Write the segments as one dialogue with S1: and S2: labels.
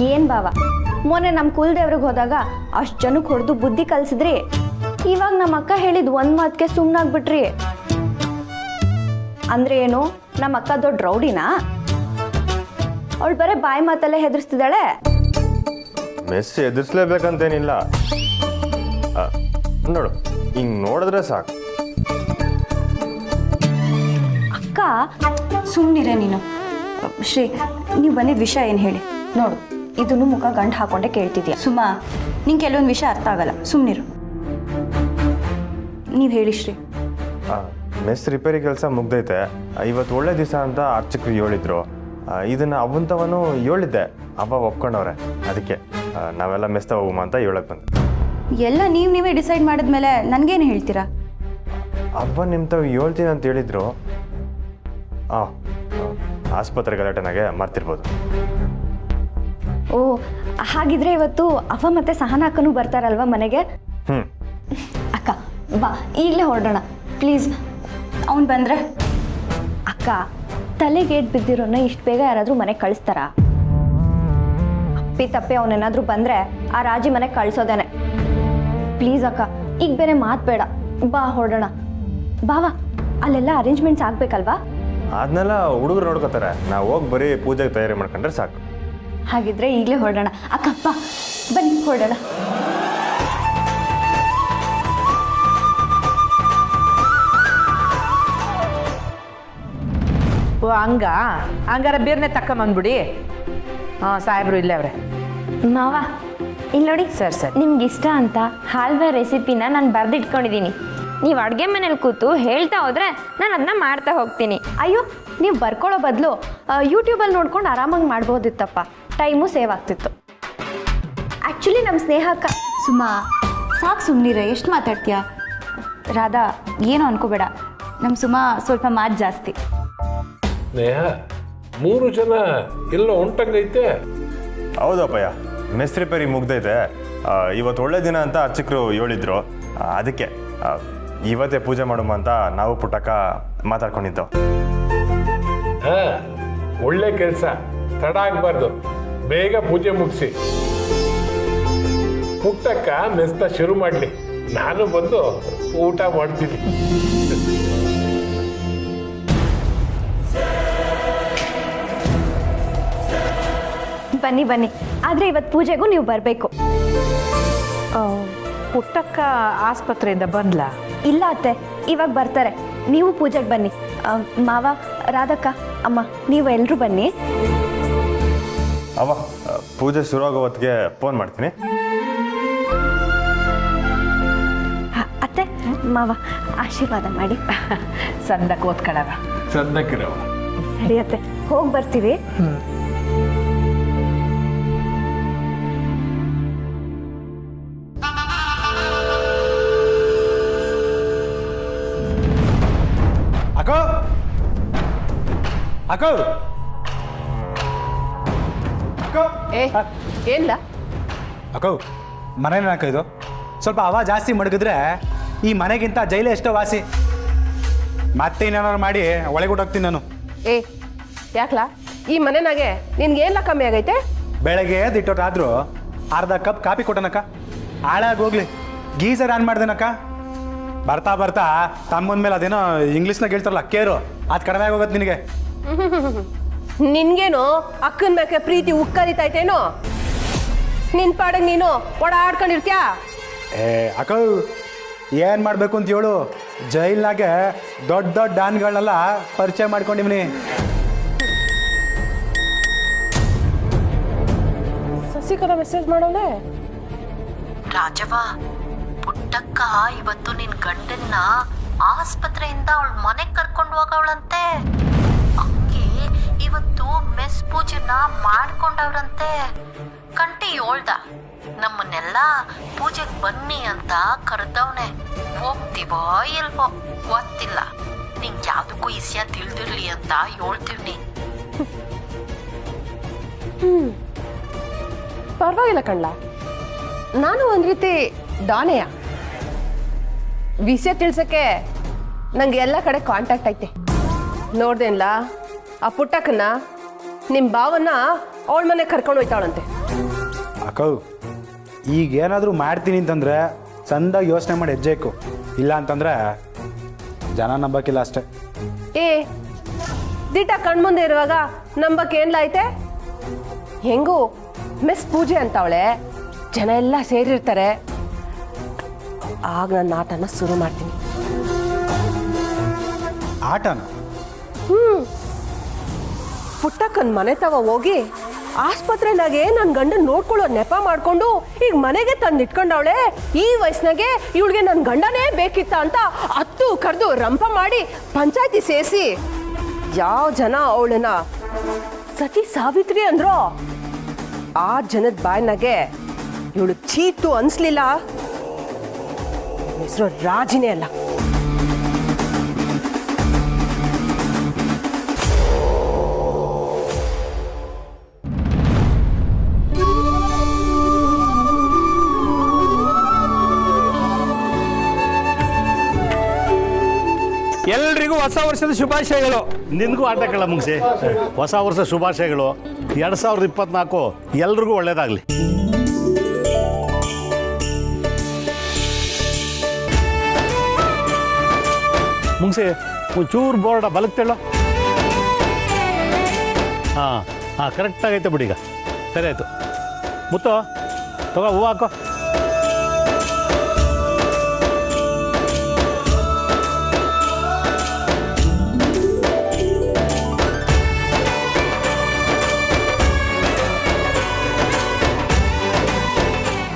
S1: ಏನು ಬಾವ, ಮೊನ್ನೆ ನಮ್ಮ ಕುಲದೇವ್ರಿಗೆ ಹೋದಾಗ ಅಷ್ಟು ಜನಕ್ಕೆ ಹೊಡೆದು ಬುದ್ಧಿ ಕಲಿಸಿದ್ರಿ. ಇವಾಗ ನಮ್ಮ ಅಕ್ಕ ಹೇಳಿದ ಒಂದು ಮಾತಿಗೆ ಸುಮ್ಮನಾಗ್ಬಿಟ್ರಿ. ಅಂದ್ರೆ ಏನು, ನಮ್ಮ ಅಕ್ಕ ದೊಡ್ಡ ರೌಡಿನಾ? ಅವಳು ಬರೀ ಬಾಯಿ ಮಾತಲ್ಲೇ ಹೆದರ್ಸ್ತಿದ್ದಾಳೆ.
S2: ಮೆಸ್ ಎದುರಿಸ್ಲೇಬೇಕಂತೇನಿಲ್ಲ, ನೋಡು ಹಿಂಗೆ ನೋಡಿದ್ರೆ ಸಾಕು.
S1: ಅಕ್ಕ ಸುಮ್ಮನಿರೆ ನೀನು. ಶ್ರೀ, ನೀವು ಬಂದಿದ್ದ ವಿಷಯ ಏನು ಹೇಳಿ. ನೋಡು, ಇದನ್ನು ಮುಖ ಗಂಟು ಹಾಕೊಂಡೆ ಕೇಳ್ತಿದ್ಯಾ. ಸುಮಾ, ನಿಂಗೆ ಕೆಲವೊಂದು ವಿಷಯ ಅರ್ಥ ಆಗಲ್ಲ, ಸುಮ್ಮನಿರು. ನೀವು ಹೇಳಿ ಶ್ರೀ.
S2: ಮೆಸ್ ರಿಪೇರಿ ಕೆಲಸ ಮುಗ್ದೈತೆ. ಇವತ್ತು ಒಳ್ಳೆ ದಿವಸ ಅಂತ ಅರ್ಚಕರು ಹೇಳಿದ್ರು. ಇದನ್ನು ಅವಂತವನು ಹೇಳಿದ್ದೆ, ಅವ ಒಪ್ಕೊಂಡವ್ರೆ. ಅದಕ್ಕೆ ನಾವೆಲ್ಲ ಮೆಸ್ ತಗೋಮ ಅಂತ ಹೇಳಕ್ ಬಂದೆ.
S1: ಎಲ್ಲ ನೀವೇ ಡಿಸೈಡ್ ಮಾಡಿದ್ಮೇಲೆ ನನಗೇನು ಹೇಳ್ತೀರಾ?
S2: ಅವ್ವ ನಿಮ್ಮ ತಾವು ಹೇಳ್ತೀನಿ ಅಂತ ಹೇಳಿದ್ರು. ಆಸ್ಪತ್ರೆ ಗಲಾಟೆನಾಗೆ ಮರ್ತಿರ್ಬೋದು.
S1: ಓ, ಹಾಗಿದ್ರೆ ಇವತ್ತು ಅವ್ವ ಮತ್ತೆ ಸಹನಾ ಅಕ್ಕನೂ ಬರ್ತಾರಲ್ವಾ ಮನೆಗೆ? ಅಕ್ಕ ಬಾ, ಈಗಲೇ ಹೊರಡೋಣ ಪ್ಲೀಸ್. ಅವನು ಬಂದ್ರೆ ಅಕ್ಕ, ತಲೆಗೇಟ್ ಬಿದ್ದಿರೋನ ಇಷ್ಟು ಬೇಗ ಯಾರಾದರೂ ಮನೆಗೆ ಕಳಿಸ್ತಾರಾ? ಅಪ್ಪಿ ತಪ್ಪಿ ಅವನೇನಾದರೂ ಬಂದರೆ ಆ ರಾಜಿ ಮನೆಗೆ ಕಳಿಸೋದೇನೆ. ಪ್ಲೀಸ್ ಅಕ್ಕ, ಈಗ ಬೇರೆ ಮಾತು ಬೇಡ, ಬಾ ಹೊರಡೋಣ. ಬಾವಾ, ಅಲ್ಲೆಲ್ಲ ಅರೇಂಜ್ಮೆಂಟ್ಸ್ ಆಗಬೇಕಲ್ವಾ?
S2: ಅದನ್ನೆಲ್ಲ ಹುಡುಗರು ನೋಡ್ಕೋತಾರೆ. ನಾವು ಹೋಗಿ ಬರೀ ಪೂಜೆಗೆ ತಯಾರಿ ಮಾಡ್ಕೊಂಡ್ರೆ ಸಾಕು.
S1: ಹಾಗಿದ್ರೆ ಈಗಲೇ ಹೊರಡೋಣ. ಅಕ್ಕಪ್ಪ ಬನ್ನಿ ಹೊರಡೋಣ.
S3: ಓ ಹಂಗಾರ ಬೇರ್ನೆ ತಕ್ಕಂಬಂದ್ಬಿಡಿ. ಸಾಹೇಬ್ರು ಇಲ್ಲೇ ಅವ್ರೆ.
S1: ಮಾವ ಇಲ್ಲಿ ನೋಡಿ.
S3: ಸರಿ
S1: ನಿಮ್ಗೆ ಇಷ್ಟ ಅಂತ ಹಾಲ್ವೆ ರೆಸಿಪಿನ ನಾನು ಬರೆದಿಟ್ಕೊಂಡಿದ್ದೀನಿ.
S4: ನೀವು ಅಡುಗೆ ಮನೇಲಿ ಕೂತು ಹೇಳ್ತಾ ಹೋದ್ರೆ ನಾನು ಅದನ್ನ ಮಾಡ್ತಾ ಹೋಗ್ತೀನಿ.
S1: ಅಯ್ಯೋ, ನೀವು ಬರ್ಕೊಳ್ಳೋ ಬದಲು ಯೂಟ್ಯೂಬಲ್ಲಿ ನೋಡ್ಕೊಂಡು ಆರಾಮಾಗಿ ಮಾಡ್ಬೋದಿತ್ತಪ್ಪ, ಟೈಮು ಸೇವ್ ಆಗ್ತಿತ್ತು. ಆ್ಯಕ್ಚುಲಿ ನಮ್ಮ ಸ್ನೇಹಕ್ಕ ಸುಮಾ ಸಾಕು ಸುಮ್ಮನಿರೆ, ಎಷ್ಟು ಮಾತಾಡ್ತೀಯಾ? ರಾಧಾ ಏನೋ ಅನ್ಕೋಬೇಡ, ನಮ್ಮ ಸುಮಾ ಸ್ವಲ್ಪ ಮಾತು ಜಾಸ್ತಿ.
S5: ಸ್ನೇಹ 3 ಜನ ಎಲ್ಲ ಹೊಂಟಂಗೈತೆ.
S2: ಹೌದಪ್ಪಯ್ಯ, ಮೆಸ್ ರಿಪೇರಿ ಮುಗ್ದೈತೆ. ಇವತ್ತು ಒಳ್ಳೆ ದಿನ ಅಂತ ಅರ್ಚಕರು ಹೇಳಿದ್ರು. ಅದಕ್ಕೆ ಇವತ್ತೇ ಪೂಜೆ ಮಾಡುಮ ಅಂತ ನಾವು ಪುಟ್ಟಕ್ಕ ಮಾತಾಡ್ಕೊಂಡಿದ್ದೆವು.
S5: ಒಳ್ಳೆ ಕೆಲಸ, ತಡ ಆಗ್ಬಾರ್ದು, ಬೇಗ ಪೂಜೆ ಮುಗಿಸಿ ಪುಟ್ಟಕ್ಕ ಮೆಸ್ನ ಶುರು ಮಾಡಲಿ. ನಾನು ಬಂದು ಊಟ ಮಾಡ್ತೀನಿ.
S1: ಬನ್ನಿ ಬನ್ನಿ, ಆದರೆ ಇವತ್ತು ಪೂಜೆಗೂ ನೀವು ಬರಬೇಕು.
S3: ಪುಟ್ಟಕ್ಕ ಆಸ್ಪತ್ರೆಯಿಂದ ಬಂದ್ಲಾ?
S1: ಇಲ್ಲ ಅತ್ತೆ, ಇವಾಗ ಬರ್ತಾರೆ. ನೀವು ಪೂಜೆಗೆ ಬನ್ನಿ. ಮಾವ, ರಾಧಕ್ಕ, ಅಮ್ಮ, ನೀವು ಎಲ್ಲರೂ ಬನ್ನಿ.
S2: ಅವ ಪೂಜೆ ಶುರು ಆಗೋ ಹೊತ್ತಿಗೆ ಫೋನ್ ಮಾಡ್ತೀನಿ.
S1: ಅತ್ತೆ, ಮಾವ ಆಶೀರ್ವಾದ ಮಾಡಿ.
S3: ಸಂದಕ್ಕೆ ಓದ್ಕೊಳ್ಳವ.
S5: ಚಂದಕ್ಕಿರವ.
S1: ಸರಿ ಅತ್ತೆ, ಹೋಗಿ ಬರ್ತೀವಿ.
S6: ಅಕ್ಕೋ ಅಕ್ಕೋ
S3: ಏನಿಲ್ಲ
S6: ಅಕ್ಕೋ, ಮನೇನ ಅಕ್ಕ ಇದು. ಸ್ವಲ್ಪ ಹವಾ ಜಾಸ್ತಿ ಮಡಗಿದ್ರೆ ಈ ಮನೆಗಿಂತ ಜೈಲೇ ಎಷ್ಟೋ ವಾಸಿ. ಮತ್ತೆ ಇನ್ನೇನಾರು ಮಾಡಿ ಒಳಗೊಟ್ಟೋಗ್ತೀನಿ ನಾನು.
S3: ಯಾಕ್ಲಾ ಈ ಮನೆನಾಗೆ ನಿನ್ಗೇನ್ಲ ಕಮ್ಮಿ ಆಗೈತೆ?
S6: ಬೆಳಗ್ಗೆ ದಿಟ್ಟೊಟ್ಟಾದ್ರೂ ಅರ್ಧ ಕಪ್ ಕಾಫಿ ಕೊಟ್ಟನಕ್ಕ, ಹಾಳಾಗೋಗ್ಲಿ. ಗೀಸರ್ ಆನ್ ಮಾಡ್ದೇನಕ್ಕ. ಬರ್ತಾ ಬರ್ತಾ ತಮ್ಮನ ಮೇಲೆ ಅದೇನೋ ಇಂಗ್ಲೀಷ್ನಾಗ ಹೇಳ್ತಾರಲ್ಲ, ಕೇರು, ಅದು ಕಡಿಮೆ ಆಗೋಗತ್ತೆ ನಿನಗೆ.
S7: ನಿನ್ಗೇನು ಅಕ್ಕನ ಮೇಲೆ ಪ್ರೀತಿ ಉಕ್ಕರಿತೈತೇನೋ? ನಿನ್ ಪಾಡಂಗೆ ನೀನು ಓಡಾಡ್ಕೊಂಡಿರ್ತೀಯ.
S6: ಅಕ್ಕ, ಏನು ಮಾಡಬೇಕು ಅಂತ ಹೇಳು. ಜೈಲ್ನಾಗೆ ದೊಡ್ಡ ದೊಡ್ಡ ಡಾನ್ಗಳನ್ನೆಲ್ಲ ಪರಿಚಯ ಮಾಡ್ಕೊಂಡಿವ್ನಿ.
S7: ಸಸಿಕರ ಮೆಸೇಜ್ ಮಾಡೋಳೆ.
S8: ರಾಜವ್ವ, ಪುಟ್ಟಕ್ಕ ಇವತ್ತು ನಿನ್ ಗಂಡನ್ನ ಆಸ್ಪತ್ರೆಯಿಂದ ಅವಳ ಮನೆಗೆ ಕರ್ಕೊಂಡು ಹೋಗವಳಂತೆ. ಅಕ್ಕಿ ಇವತ್ತು ಮೆಸ್ ಪೂಜೆನ ಮಾಡ್ಕೊಂಡವ್ರಂತೆ. ಕಂಟಿ ಹೇಳ್ದ, ನಮ್ಮನ್ನೆಲ್ಲ ಪೂಜೆಗೆ ಬನ್ನಿ ಅಂತ ಕರೆದವನೆ. ಹೋಗ್ತೀವೋ ಇಲ್ವೋ ಗೊತ್ತಿಲ್ಲ. ನಿಂಗೆ ಯಾವ್ದಕ್ಕೂ ವಿಷಯ ತಿಳಿದಿರ್ಲಿ ಅಂತ ಹೇಳ್ತೀವಿ.
S7: ಪರವಾಗಿಲ್ಲ ಕಣ್ಲ, ನಾನು ಒಂದ್ ರೀತಿ ದಾನೆಯ. ವಿಷಯ ತಿಳ್ಸಕ್ಕೆ ನಂಗೆ ಎಲ್ಲ ಕಡೆ ಕಾಂಟ್ಯಾಕ್ಟ್ ಐತೆ. ನೋಡ್ದೇನ್ಲ, ಆ ಪುಟ್ಟಕ್ಕನ್ನ ನಿಮ್ಮ ಭಾವನ್ನ ಅವಳ ಮನೆ ಕರ್ಕೊಂಡು ಹೋಯ್ತಾವಳಂತೆ.
S6: ಅಕ್ಕ ಈಗೇನಾದರೂ ಮಾಡ್ತೀನಿ ಅಂತಂದರೆ ಚಂದಾಗಿ ಯೋಚನೆ ಮಾಡಿ ಹೆಜ್ಜೆ ಇಕ್ಕು. ಇಲ್ಲ ಅಂತಂದರೆ ಜನ ನಂಬಕ್ಕಿಲ್ಲ ಅಷ್ಟೇ.
S7: ಏ ದಿಟ ಕಣ್ಮುಂದೆ ಇರುವಾಗ ನಂಬಕ್ಕೆ ಏನ್ಲಾಯ್ತೆ? ಹೆಂಗೂ ಮಿಸ್ ಪೂಜೆ ಅಂತವಳೆ, ಜನ ಎಲ್ಲ ಸೇರಿರ್ತಾರೆ. ಆಗ ನನ್ನ ಆಟನ ಶುರು ಮಾಡ್ತೀನಿ.
S6: ಆಟನ?
S7: ಪುಟ್ಟಕ್ಕನ ಮನೆ ತವ ಹೋಗಿ ಆಸ್ಪತ್ರೆನಾಗೆ ನನ್ನ ಗಂಡನ ನೋಡ್ಕೊಳ್ಳೋ ನೆಪ ಮಾಡ್ಕೊಂಡು ಈಗ ಮನೆಗೆ ತಂದು ಇಟ್ಕೊಂಡವಳೆ. ಈ ವಯಸ್ಸಿನಾಗೆ ಇವಳಿಗೆ ನನ್ನ ಗಂಡನೇ ಬೇಕಿತ್ತ ಅಂತ ಹತ್ತು ಕರೆದು ರಂಪ ಮಾಡಿ ಪಂಚಾಯತಿ ಸೇರಿಸಿ ಯಾವ ಜನ ಅವಳನ್ನ ಸತಿ ಸಾವಿತ್ರಿ ಅಂದ್ರೋ ಆ ಜನದ ಬಾಯಿನಾಗೆ ಇವಳು ಚೀತು ಅನ್ಸ್ಲಿಲ್ಲ. ಹೆಸರು ರಾಜಿನೇ ಅಲ್ಲ.
S9: ಎಲ್ರಿಗೂ ಹೊಸ ವರ್ಷದ ಶುಭಾಶಯಗಳು.
S10: ನಿನಗೂ ಆಟ ಕೇಳ ಮುಗಿಸಿ. ಹೊಸ ವರ್ಷ ಶುಭಾಶಯಗಳು. 2024 ಎಲ್ರಿಗೂ ಒಳ್ಳೇದಾಗಲಿ. ಮುಗಿಸಿ ಒಂಚೂರು ಬೋರ್ಡ ಬಲಕ್ಕೆ ತೆಳ್ಳೋ. ಹಾಂ ಹಾಂ ಕರೆಕ್ಟಾಗೈತೆ ಬಿಡಿ. ಈಗ ಸರಿ ಆಯಿತು. ಮುತ್ತು ತಗೋ ಹೂವು ಹಾಕೋ.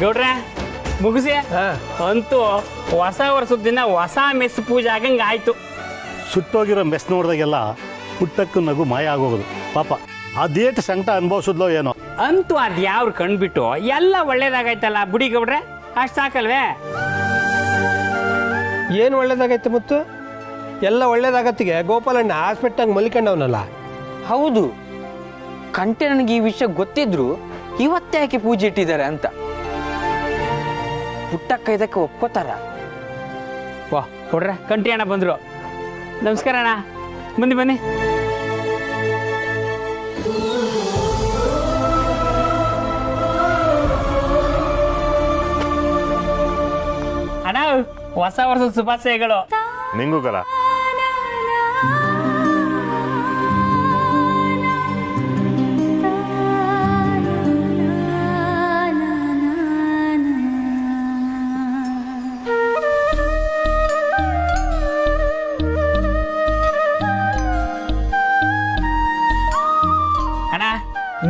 S9: ಗೌಡ್ರೆ ಮುಗಿಸಿ ಅಂತೂ ಹೊಸ ವರ್ಷದ ದಿನ ಹೊಸ ಮೆಸ್ ಪೂಜೆ ಆಗಂಗೆ ಆಯ್ತು.
S10: ಸುಟ್ಟೋಗಿರೋ ಮೆಸ್ ನೋಡಿದಾಗೆಲ್ಲ ಪುಟ್ಟಕ್ಕೂ ನಗು ಮಾಯ ಆಗೋಗೋದು. ಪಾಪ ಅದೇಟು ಸಂಕಟ ಅನುಭವಿಸಿದ್ಲೋ ಏನೋ.
S9: ಅಂತೂ ಅದು ಯಾವ್ರು ಕಂಡುಬಿಟ್ಟು ಎಲ್ಲ ಒಳ್ಳೇದಾಗೈತಲ್ಲ ಬುಡಿ ಗೌಡ್ರೆ, ಅಷ್ಟು ಸಾಕಲ್ವೇ?
S11: ಏನು ಒಳ್ಳೇದಾಗೈತೆ ಮುತ್ತು? ಎಲ್ಲ ಒಳ್ಳೇದಾಗತ್ತಿಗೆ ಗೋಪಾಲಣ್ಣ ಹಾಸ್ಪಿಟ್ಲಾಗ ಮಲಿಕೊಂಡವನಲ್ಲ.
S12: ಹೌದು, ಕಂಟೆ ನನಗೆ ಈ ವಿಷಯ ಗೊತ್ತಿದ್ರು ಇವತ್ತೇ ಯಾಕೆ ಪೂಜೆ ಇಟ್ಟಿದ್ದಾರೆ ಅಂತ. ಪುಟ್ಟಕ್ಕ ಇದಕ್ಕೆ ಒಪ್ಕೋತಾರ?
S9: ವಾ ಕೊಡ್ರೆ, ಕಂಟಿ ಅಣ್ಣ ಬಂದರು. ನಮಸ್ಕಾರ ಅಣ್ಣ, ಬನ್ನಿ ಬನ್ನಿ. ಅಣ್ಣ ಹೊಸ ವರ್ಷದ ಶುಭಾಶಯಗಳು.
S2: ನಿಂಗೂ ಕಲ.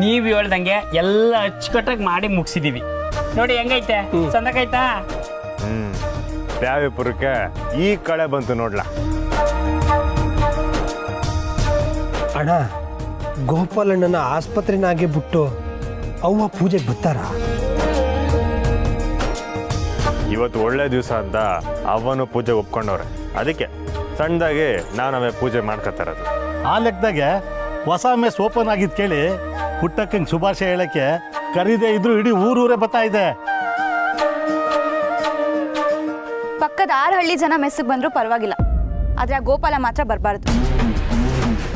S9: ನೀವು ಹೇಳ್ದಂಗೆ ಎಲ್ಲ ಅಚ್ಚುಕಟ್ಟಾಗಿ ಮಾಡಿ ಮುಗಿಸಿದೀವಿ ನೋಡಿ. ಹೆಂಗೈತೆ? ಚಂದಕೈತಾ?
S2: ತ್ಯಾವಿಪುರಕ್ಕೆ ಈ ಕಳೆ ಬಂತು ನೋಡ್ಲಾ.
S11: ಅಣ್ಣ, ಗೋಪಾಲಣ್ಣನ ಆಸ್ಪತ್ರೆನಾಗೆ ಬಿಟ್ಟು ಅವ್ವ ಪೂಜೆಗೆ ಬರ್ತಾರ?
S2: ಇವತ್ತು ಒಳ್ಳೆ ದಿವಸ ಅಂತ ಅವನು ಪೂಜೆ ಒಪ್ಕೊಂಡವ್ರೆ. ಅದಕ್ಕೆ ಸಣ್ಣದಾಗಿ ನಾವೇ ಪೂಜೆ ಮಾಡ್ಕೊತಾರದು.
S10: ಆ ಲೆಕ್ಕದಾಗೆ ಹೊಸ ಮೆಸ್ ಓಪನ್ ಆಗಿದ್ದು ಕೇಳಿ ಪುಟ್ಟಕ್ಕಂಗೆ ಶುಭಾಶಯ ಹೇಳಕ್ಕೆ ಕರೀದೇ ಇದ್ರು ಇಡೀ ಊರೂರೇ ಬರ್ತಾ ಇದೆ.
S1: ಪಕ್ಕದ 6 ಹಳ್ಳಿ ಜನ ಮೆಸ್ಸಿಗೆ ಬಂದರೂ ಪರವಾಗಿಲ್ಲ, ಆದರೆ ಆ ಗೋಪಾಲ ಮಾತ್ರ ಬರಬಾರ್ದು.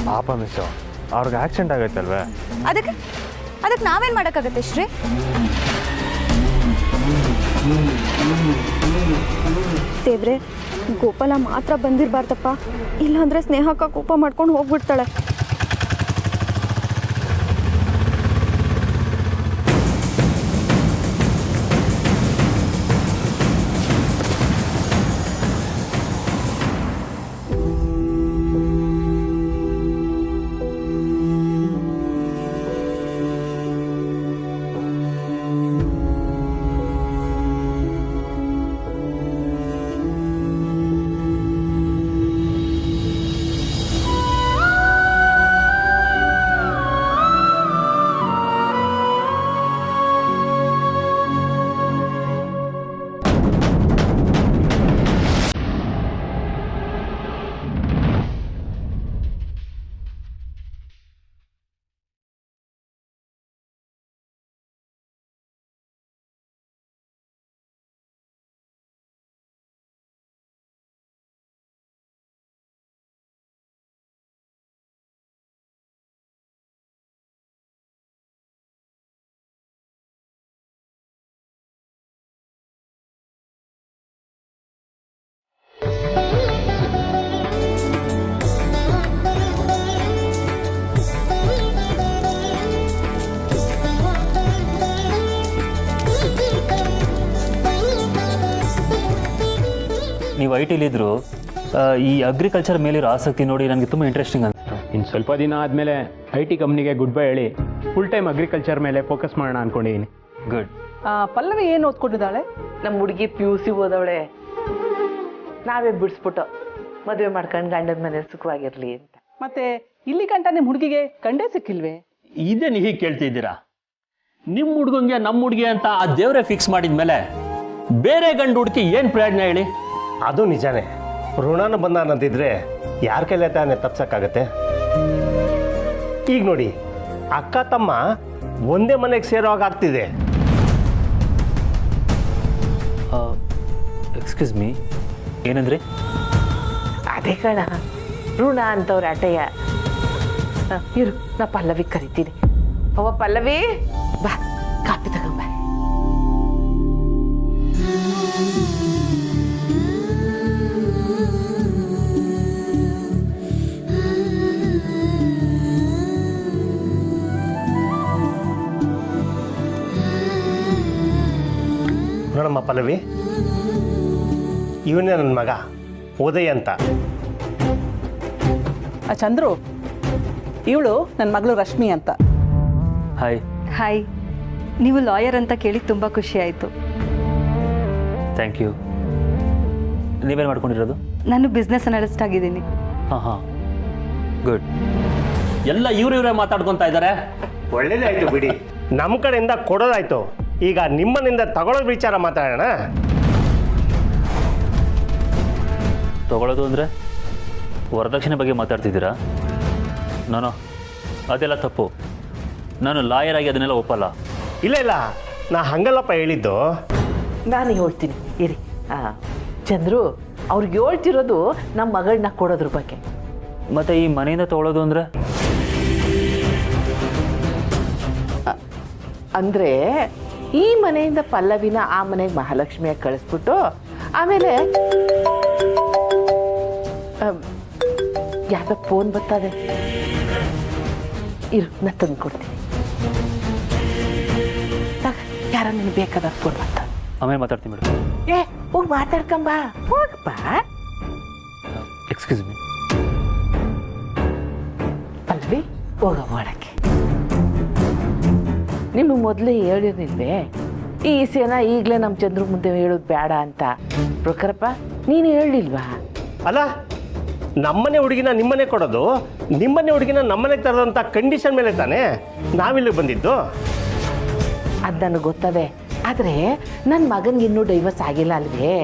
S2: ಪಾಪ ಮಿಸ್ಸು, ಅವ್ರಿಗೆ ಆಕ್ಸಿಡೆಂಟ್ ಆಗೈತಲ್ವೇ?
S1: ಅದಕ್ಕೆ ನಾವೇನು ಮಾಡೋಕ್ಕಾಗತ್ತೆ ಶ್ರೀ? ದೇವ್ರೆ, ಗೋಪಾಲ ಮಾತ್ರ ಬಂದಿರಬಾರ್ದಪ್ಪ, ಇಲ್ಲಾಂದ್ರೆ ಸ್ನೇಹಕ್ಕ ಕೋಪ ಮಾಡ್ಕೊಂಡು ಹೋಗ್ಬಿಡ್ತಾಳೆ.
S13: ನೀವು ಐ ಟಿಲಿದ್ರು ಈ ಅಗ್ರಿಕಲ್ಚರ್ ಮೇಲಿರೋ ಆಸಕ್ತಿ ನೋಡಿ ನನಗೆ ತುಂಬ ಇಂಟ್ರೆಸ್ಟಿಂಗ್ ಅನಿಸ್ತು.
S14: ಇನ್ನು ಸ್ವಲ್ಪ ದಿನ ಆದಮೇಲೆ ಐ ಟಿ ಕಂಪ್ನಿಗೆ ಗುಡ್ ಬೈ ಹೇಳಿ ಫುಲ್ ಟೈಮ್ ಅಗ್ರಿಕಲ್ಚರ್ ಮೇಲೆ ಫೋಕಸ್ ಮಾಡೋಣ ಅಂದ್ಕೊಂಡಿದ್ದೀನಿ.
S13: ಗುಡ್.
S15: ಪಲ್ಲವಿ ಏನು ಓದ್ಕೊಂಡಿದ್ದಾಳೆ?
S16: ನಮ್ಮ ಹುಡುಗಿ PUC ಓದವಳೆ. ನಾವೇ ಬಿಡಿಸ್ಬಿಟ್ಟು ಮದುವೆ ಮಾಡ್ಕೊಂಡು ಗಂಡನ ಮನೇಲಿ ಸುಖವಾಗಿರ್ಲಿ ಅಂತ.
S15: ಮತ್ತೆ ಇಲ್ಲಿ ಗಂಟ ನಿಮ್ಮ ಹುಡುಗಿಗೆ ಗಂಡೇ ಸಿಕ್ಕಿಲ್ವೇ?
S17: ಇದೇನು ಹೀಗೆ ಕೇಳ್ತಿದ್ದೀರಾ? ನಿಮ್ಮ ಹುಡುಗಂಗೆ ನಮ್ಮ ಹುಡುಗಿ ಅಂತ ಆ ದೇವರೇ ಫಿಕ್ಸ್ ಮಾಡಿದ್ಮೇಲೆ ಬೇರೆ ಗಂಡು ಹುಡುಕಿ ಏನು ಪ್ರಯೋಜನ ಹೇಳಿ?
S18: ಅದು ನಿಜಾನೇ. ಋಣನ ಬಂದ ಅನ್ನೋದಿದ್ರೆ ಯಾರ ಕೈಲೇ ತಾನೇ ತಪ್ಸಕ್ಕಾಗತ್ತೆ? ಈಗ ನೋಡಿ, ಅಕ್ಕ ತಮ್ಮ ಒಂದೇ ಮನೆಗೆ ಸೇರೋವಾಗ ಆಗ್ತಿದೆ.
S13: ಎಕ್ಸ್ಕ್ಯೂಸ್ ಮೀ, ಏನಂದ್ರಿ?
S16: ಅದೇ ಕಣ, ಋಣ ಅಂತವ್ರ ಆಟಯ್ಯ. ಇರು, ನಾ ಪಲ್ಲವಿ ಕರಿತೀನಿ. ಅವ ಪಲ್ಲವಿ, ಬಾ ಕಾಪಿ ತಗೊಂಬ.
S18: ನೋಡಮ್ಮ ಪಲ್ಲವಿ, ಇವನೇ ನನ್ನ ಮಗ ಉದಯ್ ಅಂತ.
S15: ಚಂದ್ರು, ಇವಳು ನನ್ನ ಮಗಳು ರಶ್ಮಿ ಅಂತ.
S13: ಹಾಯ್.
S1: ಹಾಯ್. ನೀವು ಲಾಯರ್ ಅಂತ ಕೇಳಿ ತುಂಬ ಖುಷಿ ಆಯಿತು.
S13: Thank you. ನೀವೇನು ಮಾಡ್ಕೊಂಡಿರೋದು?
S1: ನಾನು ಬಿಸ್ನೆಸ್ ಅನಲಿಸ್ಟ್ ಆಗಿದ್ದೀನಿ.
S13: ಹಾಂ, ಗುಡ್.
S17: ಎಲ್ಲ ಇವರೇ ಮಾತಾಡ್ಕೊತಾ ಇದ್ದಾರೆ.
S18: ಒಳ್ಳೇದೇ ಆಯ್ತು ಬಿಡಿ. ನಮ್ಮ ಕಡೆಯಿಂದ ಕೊಡೋದಾಯ್ತು, ಈಗ ನಿಮ್ಮನಿಂದ ತಗೊಳ್ಳೋದು ವಿಚಾರ ಮಾತಾಡೋಣ.
S13: ತಗೊಳ್ಳೋದು ಅಂದರೆ ವರದಕ್ಷಿಣೆ ಬಗ್ಗೆ ಮಾತಾಡ್ತಿದ್ದೀರಾ? ನಾನು ಅದೆಲ್ಲ ತಪ್ಪು. ನಾನು ಲಾಯರ್ ಆಗಿ ಅದನ್ನೆಲ್ಲ ಒಪ್ಪಲ್ಲ.
S18: ಇಲ್ಲ, ನಾ ಹಂಗಲ್ಲಪ್ಪ ಹೇಳಿದ್ದು.
S16: ನಾನು ಹೇಳ್ತೀನಿ ಇರಿ. ಚಂದ್ರು, ಅವ್ರಿಗೆ ಹೇಳ್ತಿರೋದು ನಮ್ಮ ಮಗಳನ್ನ ಕೊಡೋದ್ರ ಬಗ್ಗೆ.
S13: ಮತ್ತೆ ಈ ಮನೆಯಿಂದ ತಗೊಳ್ಳೋದು ಅಂದರೆ?
S16: ಅಂದರೆ ಈ ಮನೆಯಿಂದ ಪಲ್ಲವಿನ ಆ ಮನೆಗೆ ಮಹಾಲಕ್ಷ್ಮಿಯಾಗಿ ಕಳಿಸ್ಬಿಟ್ಟು ಆಮೇಲೆ ಯಾವ್ದೋ ಫೋನ್ ಬರ್ತದೆ, ಇರು ನಾ ತಂದು ಕೊಡ್ತೀನಿ. ಯಾರ ನಿನಗೆ ಬೇಕಾದಾಗ ಫೋನ್ ಬರ್ತದೆ.
S13: ಆಮೇಲೆ ಮಾತಾಡ್ತೀನಿ ಮೇಡಮ್.
S16: ಹೋಗಿ ಮಾತಾಡ್ಕೊಂಬ, ಹೋಗಪ್ಪ.
S13: Excuse me.
S16: ಪಲ್ಲವಿ, ಹೋಗ ಮಾಡಕ್ಕೆ. ನಿಮಗೆ ಮೊದಲೇ ಹೇಳಿರ್ನಿಲ್ವೇ ಈ ವಿಷಯನ ಈಗಲೇ ನಮ್ಮ ಚಂದ್ರ ಮುಂದೆ ಹೇಳೋದು ಬೇಡ ಅಂತ? ಪ್ರಖರಪ್ಪ, ನೀನು ಹೇಳಿಲ್ವಾ?
S18: ಅಲ್ಲ, ನಮ್ಮನೆ ಹುಡುಗಿನ ನಿಮ್ಮನೆ ಕೊಡೋದು, ನಿಮ್ಮನೆ ಹುಡುಗಿನ ನಮ್ಮನೆಗೆ ತರೋದಂಥ ಕಂಡೀಷನ್ ಮೇಲೆ ತಾನೇ ನಾವಿಲ್ಲಿಗೆ ಬಂದಿದ್ದು.
S16: ಅದು ನನಗೆ ಗೊತ್ತದೆ. ಆದರೆ ನನ್ನ ಮಗನಿಗೆ ಇನ್ನೂ ಡೈವರ್ಸ್ ಆಗಿಲ್ಲ ಅಲ್ವೇ?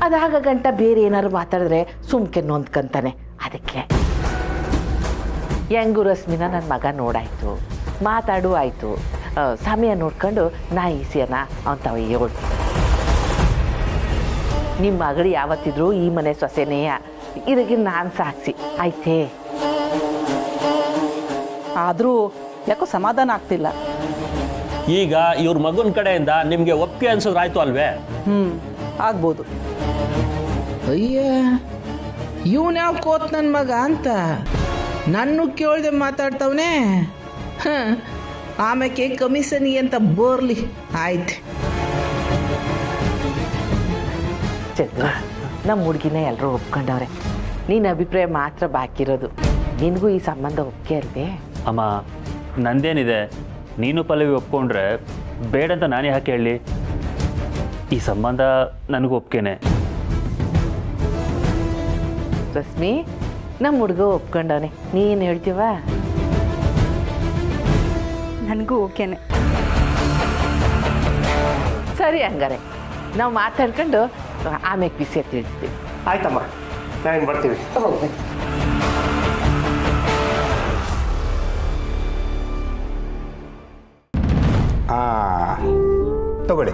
S16: ಅದಾಗ ಗಂಟ ಬೇರೆ ಏನಾದ್ರು ಮಾತಾಡಿದ್ರೆ ಸುಮ್ಕೆ ನೊಂದ್ಕಂತಾನೆ. ಅದಕ್ಕೆ ಹೆಂಗು ರಶ್ಮಿನ ನನ್ನ ಮಗ ನೋಡಾಯ್ತು, ಮಾತಾಡು ಆಯಿತು. ಸಮಯ ನೋಡ್ಕೊಂಡು ನಾ ಈಸಿಯನ ಅವನ ತಾವ ಹೇಳ್ತೀನಿ. ನಿಮ್ಮ ಮಗಳು ಯಾವತ್ತಿದ್ರು ಈ ಮನೆ ಸೊಸೆನೆಯ, ಇದಕ್ಕೆ ನಾನು ಸಾಕ್ಷಿ ಆಯ್ತೇ.
S15: ಆದರೂ ಯಾಕೋ ಸಮಾಧಾನ ಆಗ್ತಿಲ್ಲ.
S17: ಈಗ ಇವ್ರ ಮಗನ ಕಡೆಯಿಂದ ನಿಮಗೆ ಒಪ್ಪಿಗೆ ಅನ್ಸೋದು ಆಯ್ತು ಅಲ್ವೇ?
S15: ಆಗ್ಬೋದು.
S19: ಅಯ್ಯ, ಇವನ್ ಯಾವ ಕೋತ್ ನನ್ನ ಮಗ ಅಂತ ನನ್ನ ಕೇಳ್ದೆ ಮಾತಾಡ್ತವನೆ. ಆಮೇಲೆ ಕಮಿಷನ್ಗೆ ಅಂತ ಬೋರ್ಲಿ ಆಯ್ತು.
S16: ಚಂದ್ರ, ನಮ್ಮ ಹುಡುಗಿನ ಎಲ್ಲರೂ ಒಪ್ಕೊಂಡವ್ರೆ. ನಿನ್ನ ಅಭಿಪ್ರಾಯ ಮಾತ್ರ ಬಾಕಿ ಇರೋದು. ನಿನಗೂ ಈ ಸಂಬಂಧ ಒಪ್ಪಿಗೆ ಅಲ್ವೇ?
S13: ಅಮ್ಮ, ನಂದೇನಿದೆ, ನೀನು ಪಲ್ಲವಿ ಒಪ್ಕೊಂಡ್ರೆ ಬೇಡಂತ ನಾನೇ ಯಾಕೆ ಹೇಳಿ? ಈ ಸಂಬಂಧ ನನಗೂ ಒಪ್ಕೇನೆ.
S16: ರಶ್ಮಿ, ನಮ್ಮ ಹುಡುಗ ಒಪ್ಕೊಂಡವನೆ, ನೀನು ಹೇಳ್ತೀವ?
S1: ನನಗೂ ಓಕೆನೆ.
S16: ಸರಿ, ಹಂಗಾರೆ ನಾವು ಮಾತಾಡ್ಕೊಂಡು ಆಮೇಲೆ ವಿಷಯ ತಿಳಿಸ್ತೀವಿ.
S18: ಆಯ್ತಮ್ಮ, ನಾನು ಬರ್ತೀವಿ.
S20: ತಗೊಳ್ಳಿ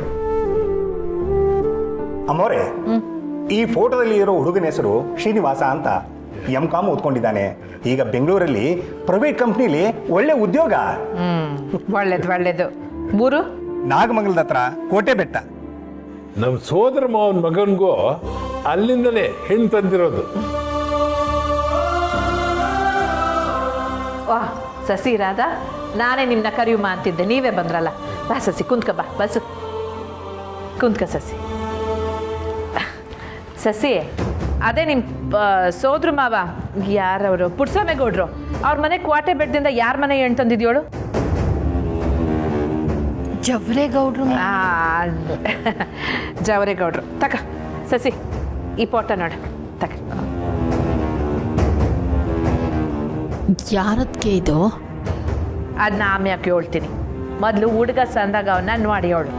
S20: ಅಮ್ಮೋರೆ. ಈ ಫೋಟೋದಲ್ಲಿ ಇರೋ ಹುಡುಗನ ಹೆಸರು ಶ್ರೀನಿವಾಸ ಅಂತ. M.Com ಓದ್ಕೊಂಡಿದ್ದಾನೆ. ಈಗ ಬೆಂಗಳೂರಲ್ಲಿ ಪ್ರೈವೇಟ್ ಕಂಪ್ನಿಲಿ ಒಳ್ಳೆ ಉದ್ಯೋಗ.
S19: ಒಳ್ಳೇದು. ಊರು
S20: ನಾಗಮಂಗಲದ ಹತ್ರ ಕೋಟೆ ಬೆಟ್ಟ.
S5: ನಮ್ಮ ಸೋದರ ಮಾವನ ಮಗನಿಗೂ ಅಲ್ಲಿಂದಲೇ ಹೆಣ್ಣು ತಂದಿರೋದು.
S21: ವಾ ಸಸಿ ರಾಧಾ, ನಾನೇ ನಿಮ್ಮನ್ನ ಕರೆಯುಮ ಅಂತಿದ್ದೆ, ನೀವೇ ಬಂದ್ರಲ್ಲ. ಬಾ ಸಸಿ, ಕುಂತ್ಕ ಬಾ, ಬಸ್ಸು ಕುಂತ್ಕ ಸಸಿ. ಸಸಿ, ಅದೇ ನಿಮ್ಮ ಸೋದ್ರ ಮಾವ ಯಾರವರು ಪುಟ್ಸಮೇಗೌಡ್ರು ಅವ್ರ ಮನೆ ಕ್ವಾಟೆ ಬೆಟ್ಟದಿಂದ ಯಾರ ಮನೆ ಹೆಣ್ಣು ತಂದಿದ್ಯೋಳು?
S1: ಜವರೇಗೌಡ್ರು.
S21: ಜವರೇಗೌಡ್ರು. ತಕ ಸಸಿ ಈ ಫೋಟೋ ನೋಡು ತಕ.
S8: ಯಾರದ್ಕೆ ಇದು?
S21: ಅದನ್ನ ಆಮ್ಯಾಕೆ ಹೇಳ್ತೀನಿ. ಮೊದಲು ಹುಡುಗ ಸಂದಾಗ ಅವನ್ನ ನೋಡಿ ಅವಳು.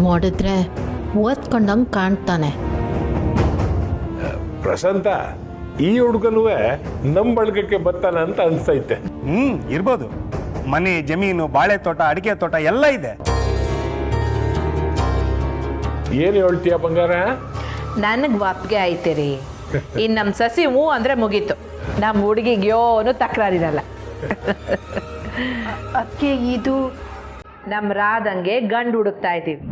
S8: ನೋಡಿದ್ರೆ ಓದ್ಕೊಂಡಂಗೆ ಕಾಣ್ತಾನೆ.
S5: ಪ್ರಶಾಂತ, ಈ ಹುಡುಗನೂ ನಮ್ಮ ಬಳಗಕ್ಕೆ ಬರ್ತಾನೆ ಅಂತ ಅನ್ಸೈತೆ.
S20: ಇರ್ಬೋದು. ಮನೆ, ಜಮೀನು, ಬಾಳೆ ತೋಟ, ಅಡಿಕೆ ತೋಟ ಎಲ್ಲ ಇದೆ.
S5: ಏನು ಹೇಳ್ತೀಯ ಬಂಗಾರ?
S21: ನನಗೆ ಒಪ್ಪಿಗೆ ಐತೆ ರೀ. ಇನ್ನು ನಮ್ಮ ಸಸಿ ಹೂ ಅಂದರೆ ಮುಗೀತು. ನಮ್ಮ ಹುಡುಗಿಗೆ ಯೋನು ತಕರಾರಿರಲ್ಲ.
S1: ಅದಕ್ಕೆ ಇದು
S21: ನಮ್ಮ ರಾಧಂಗೆ ಗಂಡು ಹುಡುಕ್ತಾ ಇದ್ದೀವಿ.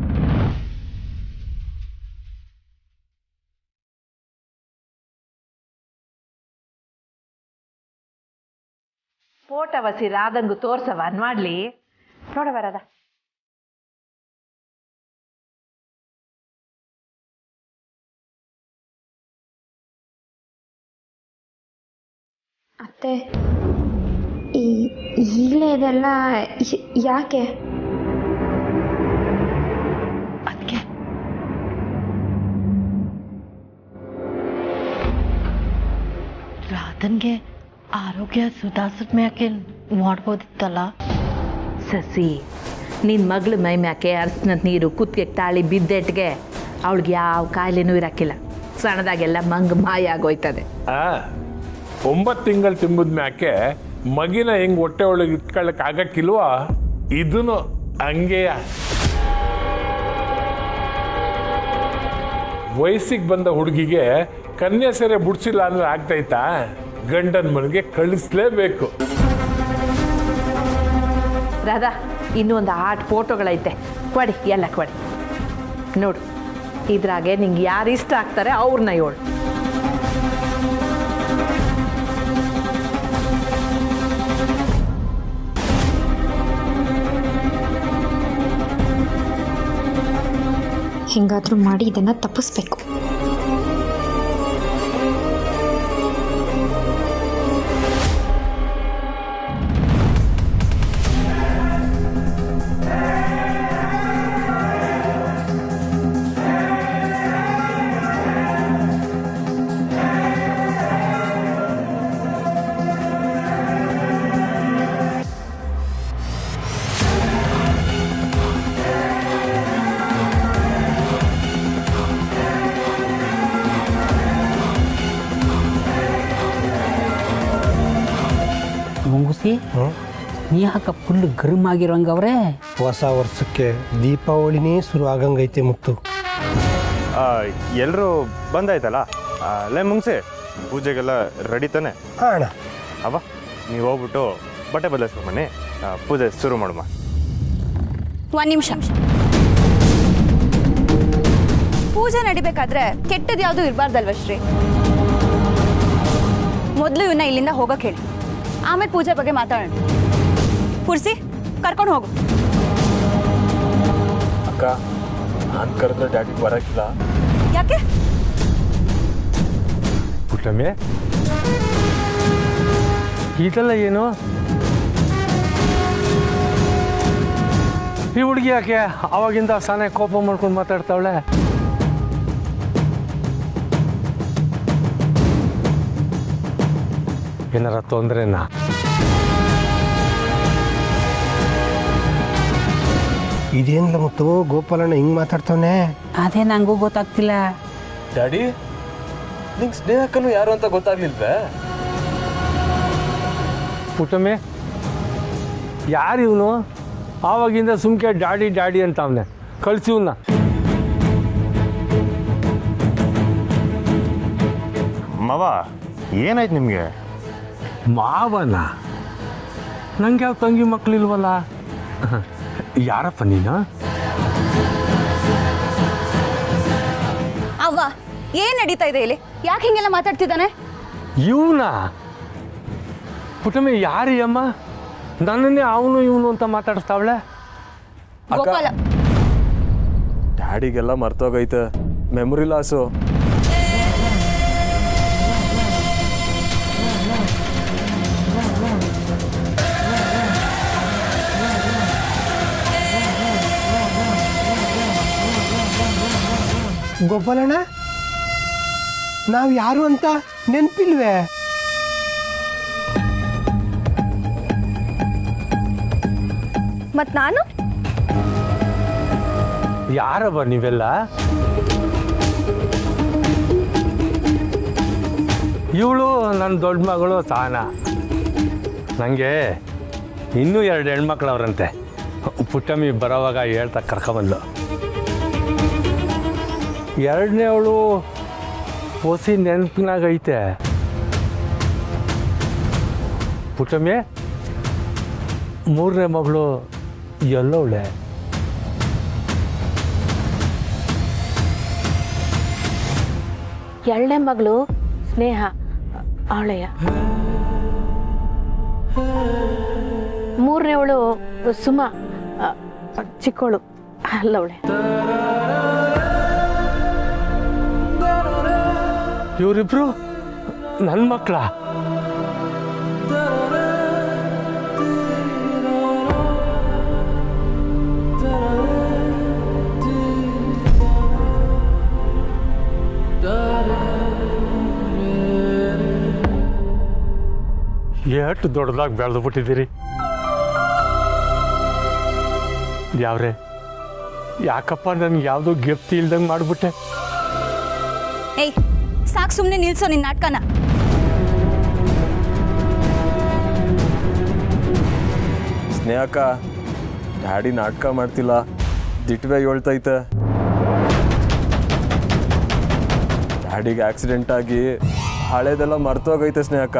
S21: ಫೋಟೋ ವಸಿ ರಾಧಂಗು ತೋರ್ಸವ ಮಾಡ್ಲಿ ನೋಡವ ರಾಧ.
S1: ಅತ್ತೆ ಈಗಲೇ ಇದೆಲ್ಲ ಯಾಕೆ? ಅದಕ್ಕೆ
S8: ರಾಧನ್ಗೆ ಆರೋಗ್ಯ ಸುಧಾರಿಸಿದ ಮ್ಯಾಕೆ ಮಾಡ್ಬೋದಿತ್ತಲ್ಲ.
S21: ಸಸಿ ನಿನ್ನ ಮಗಳ ಮೈ ಮ್ಯಾಕೆ ಅರ್ಶಿನದ ನೀರು ಕುತ್ತಿಗೆ ತಾಳಿ ಬಿದ್ದೆಟ್ಗೆ ಅವಳಿಗೆ ಯಾವ ಕಾಯಿಲೆನೂ ಇರಕ್ಕಿಲ್ಲ. ಸಣ್ಣದಾಗೆಲ್ಲ ಮಂಗ ಮಾಯ ಆಗೋಯ್ತದೆ.
S5: 9 ತಿಂಗಳು ತಿಂಬುದ ಮ್ಯಾಕೆ ಮಗಿನ ಹೆಂಗ್ ಹೊಟ್ಟೆ ಒಳಗೆ ಇಟ್ಕೊಳ್ಳಕ್ ಆಗಕ್ಕಿಲ್ವಾ? ಇದನ್ನು ಹಂಗೆಯ. ವಯಸ್ಸಿಗೆ ಬಂದ ಹುಡುಗಿಗೆ ಕನ್ಯಾ ಸೆರೆ ಬಿಡ್ಸಿಲ್ಲ ಅಂದ್ರೆ ಆಗ್ತೈತಾ? ಗಂಡನ ಮನೆಗೆ ಕಳಿಸ್ಲೇಬೇಕು.
S21: ರಾಧಾ ಇನ್ನೂ ಒಂದು 8 ಫೋಟೋಗಳೈತೆ, ಕೊಡಿ ಎಲ್ಲ ಕೊಡಿ. ನೋಡು ಇದ್ರಾಗೆ ನಿಂಗೆ ಯಾರು ಇಷ್ಟ ಆಗ್ತಾರೆ ಅವ್ರನ್ನ ಹೇಳು.
S1: ಹೆಂಗಾದ್ರೂ ಮಾಡಿ ಇದನ್ನು ತಪ್ಪಿಸ್ಬೇಕು.
S4: ಮುಂಗುಸಿ ನೀ ಯಾಕ ಫುಲ್ ಗರ್ಮ್ ಆಗಿರೋಂಗವ್ರೆ?
S11: ಹೊಸ ವರ್ಷಕ್ಕೆ ದೀಪಾವಳಿನೇ ಶುರು ಆಗಂಗೈತೆ ಮುತ್ತು.
S2: ಎಲ್ಲರೂ ಬಂದಾಯ್ತಲ್ಲ, ಲೇ ಮುಂಗ್ಸಿ ಪೂಜೆಗೆಲ್ಲ ರೆಡಿ ತಾನೆ?
S11: ಅಣ್ಣ
S2: ಅವ ನೀವು ಹೋಗ್ಬಿಟ್ಟು ಬಟ್ಟೆ ಬದಲಾಯಿಸ್ಕೊ ಬನ್ನಿ, ಪೂಜೆ ಶುರು ಮಾಡುವ.
S1: 1 ನಿಮಿಷ. ಪೂಜೆ ನಡಿಬೇಕಾದ್ರೆ ಕೆಟ್ಟದ್ದು ಯಾವುದು ಇರಬಾರ್ದಲ್ವ ಶ್ರೀ? ಮೊದಲು ಇವನ್ನ ಇಲ್ಲಿಂದ ಹೋಗಕ್ಕೆ ಹೇಳಿ, ಆಮೇಲೆ ಪೂಜೆ ಬಗ್ಗೆ ಮಾತಾಡೋಣ. ಕುರ್ಸಿ ಕರ್ಕೊಂಡು ಹೋಗು.
S5: ಅಕ್ಕ, ನಾನು ಕರೆದ್ರೆ ಡ್ಯಾಡಿ ಬರಕ್ಕಿಲ್ಲ.
S1: ಯಾಕೆ?
S11: ಪುಟ್ಟಮ್ಮೆ ಇದೆಲ್ಲ ಏನು? ಈ ಹುಡುಗಿ ಯಾಕೆ ಅವಾಗಿಂದ ಸಾನೆ ಕೋಪ ಮಾಡ್ಕೊಂಡು ಮಾತಾಡ್ತಾವಳೆ? ಏನಾರ ತೊಂದ್ರೆನಾ? ಇದೇನಿಲ್ಲ ಮತ್ತು ಗೋಪಾಲಣ್ಣ ಹಿಂಗೆ ಮಾತಾಡ್ತಾವನೆ.
S4: ಅದೇ ನಂಗೂ ಗೊತ್ತಾಗ್ತಿಲ್ಲ.
S22: ಡ್ಯಾಡಿ, ನಿಂಗೆ ಸ್ನೇಹಕ್ಕನು ಯಾರು ಅಂತ ಗೊತ್ತಾಗ್ಲಿಲ್ವೇ?
S11: ಪುಟ್ಟಮ್ಮೆ ಯಾರು ಇವನು? ಆವಾಗಿಂದ ಸುಮ್ಕೆ ಡ್ಯಾಡಿ ಡ್ಯಾಡಿ ಅಂತ ಅವನೆ. ಕಳ್ಸಿವ್ನ.
S2: ಮಾವ ಏನಾಯ್ತು ನಿಮಗೆ?
S11: ಮಾವನ? ನಂಗೆ ಯಾವ ತಂಗಿ ಮಕ್ಕಳಿಲ್ವಲ್ಲ. ಯಾರಪ್ಪ ನೀನು?
S1: ಅವ್ವ ಏನ್ ನಡೀತಾ ಇದೆ ಇಲ್ಲಿ? ಯಾಕೆ ಹಿಂಗೆಲ್ಲ ಮಾತಾಡ್ತಿದ್ದಾನೆ?
S11: ಇವನ ಪುಟ್ಟಮ್ಮೆ ಯಾರಿ ಅಮ್ಮ? ನನ್ನನ್ನೇ ಅವನು ಇವನು ಅಂತ ಮಾತಾಡಿಸ್ತಾವಳೆ.
S1: ಗೋಪಾಲ
S3: ಡ್ಯಾಡಿಗೆಲ್ಲ ಮರ್ತೋಗೈತೆ, ಮೆಮೊರಿ ಲಾಸು.
S11: ಗೋಪಾಲಣ್ಣ, ನಾವು ಯಾರು ಅಂತ ನೆನಪಿಲ್ವೇ?
S1: ಮತ್ ನಾನು
S11: ಯಾರವ್ವ ನೀವೆಲ್ಲ? ಇವಳು ನನ್ನ ದೊಡ್ಡ ಮಗಳು ಸಹನಾ. ನನಗೆ ಇನ್ನೂ 2 ಹೆಣ್ಮಕ್ಳವ್ರಂತೆ. ಪುಟ್ಟಮ್ಮಿ ಬರೋವಾಗ ಹೇಳ್ತಾ ಕರ್ಕೊಂಬಂದ್ಲು. 2ನೇವಳು ಹೊಸಿ ನೆನಪಿನಾಗೈತೆ. ಪುಟ್ಟಮ್ಮಿ 3ನೇ ಮಗಳು ಎಲ್ಲವಳೆ?
S21: ಎರಡನೇ ಮಗಳು ಸ್ನೇಹ, ಅವಳೆಯ. 3ನೇವಳು ಸುಮ, ಚಿಕ್ಕವಳು, ಅಲ್ಲವಳೆ.
S11: ಇವರಿಬ್ರು ನನ್ನ ಮಕ್ಕಳ? ಎಷ್ಟು ದೊಡ್ಡದಾಗಿ ಬೆಳೆದು ಬಿಟ್ಟಿದ್ದೀರಿ. ಯಾವ್ರೆ, ಯಾಕಪ್ಪ ನನ್ಗೆ ಯಾವುದೋ ಗೆಪ್ತಿ ಇಲ್ದಂಗೆ ಮಾಡಿಬಿಟ್ಟೆ?
S1: ಏಯ್, ಸಾಕು, ಸುಮ್ಮನೆ ನಿಲ್ಸೋ ನಿನ್ನ ನಾಟಕನ.
S3: ಸ್ನೇಹಕ್ಕ, ಡ್ಯಾಡಿ ನಾಟಕ ಮಾಡ್ತಿಲ್ಲ, ದಿಟ್ವೆ ಹೇಳ್ತೈತೆ. ಡ್ಯಾಡಿಗೆ ಆಕ್ಸಿಡೆಂಟ್ ಆಗಿ ಹಳೇದೆಲ್ಲ ಮರ್ತೋಗೈತೆ ಸ್ನೇಹಕ್ಕ.